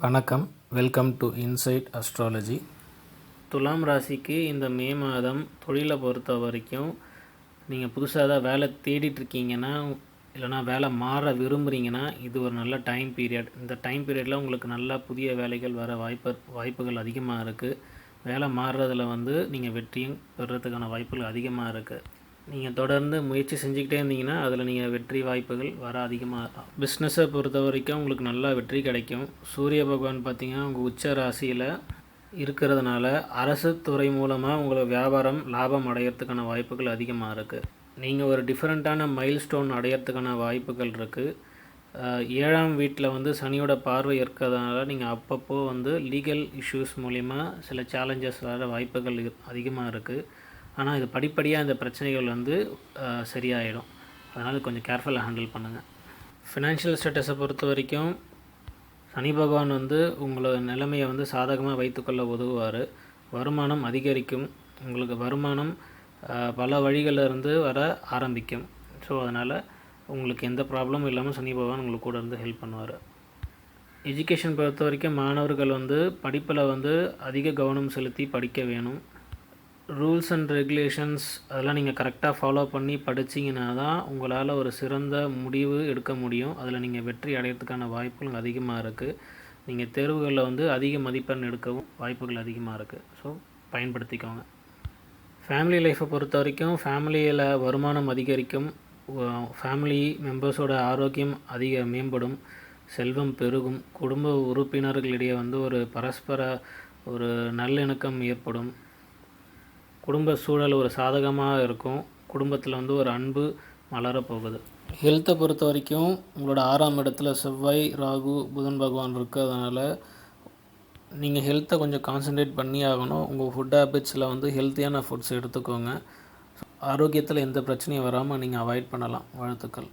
வணக்கம். Welcome to inside astrology. துலாம் ராசிக்கு இந்த மே மாதம் தொழிலை பொறுத்த வரைக்கும் நீங்கள் புதுசாக ஏதாவது வேலை தேடிட்டுருக்கீங்கன்னா, இல்லைனா வேலை மாற விரும்புகிறீங்கன்னா, இது ஒரு நல்ல டைம் பீரியட். இந்த டைம் பீரியடில் உங்களுக்கு நல்ல புதிய வேலைகள் வர வாய்ப்புகள் அதிகமாக இருக்குது. வேலை மாறுறதில் நீங்கள் வெற்றியும் பெறுறதுக்கான வாய்ப்புகள் அதிகமாக இருக்குது. நீங்கள் தொடர்ந்து முயற்சி செஞ்சுக்கிட்டே இருந்தீங்கன்னா அதில் நீங்கள் வெற்றி வாய்ப்புகள் வர அதிகமாக. பிஸ்னஸை பொறுத்த வரைக்கும் உங்களுக்கு நல்லா வெற்றி கிடைக்கும். சூரிய பகவான் பார்த்திங்கன்னா உங்கள் உச்ச ராசியில் இருக்கிறதுனால அரசு துறை மூலமாக உங்களை வியாபாரம் லாபம் அடையிறதுக்கான வாய்ப்புகள் அதிகமாக இருக்குது. நீங்கள் ஒரு டிஃப்ரெண்ட்டான மைல்ஸ்டோன் அடையிறதுக்கான வாய்ப்புகள் இருக்குது. 7ஆம் வீட்டில் சனியோட பார்வை இருக்கிறதுனால நீங்கள் அப்பப்போ லீகல் இஷ்யூஸ் மூலிமா சில சேலஞ்சஸ் வர வாய்ப்புகள் அதிகமாக இருக்குது. ஆனால் இது படிப்படியாக இந்த பிரச்சனைகள் சரியாயிடும். அதனால் கொஞ்சம் கேர்ஃபுல்லாக ஹேண்டில் பண்ணுங்கள். ஃபினான்ஷியல் ஸ்டேட்டஸை பொறுத்த வரைக்கும் சனி பகவான் உங்களோட நிலைமையை சாதகமாக வைத்துக்கொள்ள உதவுவார். வருமானம் அதிகரிக்கும். உங்களுக்கு வருமானம் பல வழிகளிலிருந்து வர ஆரம்பிக்கும். ஸோ அதனால் உங்களுக்கு எந்த ப்ராப்ளமும் இல்லாமல் சனி பகவான் உங்களுக்கு கூட ஹெல்ப் பண்ணுவார். எஜுகேஷன் பொறுத்த வரைக்கும் மாணவர்கள் படிப்பில் அதிக கவனம் செலுத்தி படிக்க வேணும். ரூல்ஸ் அண்ட் ரெகுலேஷன்ஸ் அதெல்லாம் நீங்கள் கரெக்டாக ஃபாலோ பண்ணி படிச்சிங்கன்னா தான் உங்களால் ஒரு சிறந்த முடிவு எடுக்க முடியும். அதில் நீங்கள் வெற்றி அடையிறதுக்கான வாய்ப்புகள் அதிகமாக இருக்குது. நீங்கள் தேர்வுகளில் அதிக மதிப்பெண் எடுக்கவும் வாய்ப்புகள் அதிகமாக இருக்குது. ஸோ பயன்படுத்திக்கோங்க. ஃபேமிலி லைஃப்பை பொறுத்த வரைக்கும் ஃபேமிலியில் வருமானம் அதிகரிக்கும். ஃபேமிலி மெம்பர்ஸோட ஆரோக்கியம் மேம்படும். செல்வம் பெருகும். குடும்ப உறுப்பினர்களிடையே ஒரு பரஸ்பர ஒரு நல்லிணக்கம் ஏற்படும். குடும்ப சூழல் ஒரு சாதகமாக இருக்கும். குடும்பத்தில் ஒரு அன்பு மலரப்போகுது. ஹெல்த்தை பொறுத்த வரைக்கும் உங்களோட 6ஆம் இடத்துல செவ்வாய், ராகு, புதன் பகவான் இருக்கிறதுனால நீங்கள் ஹெல்த்தை கொஞ்சம் கான்சன்ட்ரேட் பண்ணி ஆகணும். உங்கள் ஃபுட் ஹேபிட்ஸில் ஹெல்த்தியான ஃபுட்ஸ் எடுத்துக்கோங்க. ஆரோக்கியத்தில் எந்த பிரச்சனையும் வராமல் நீங்கள் அவாய்ட் பண்ணலாம். வாழ்த்துக்கள்.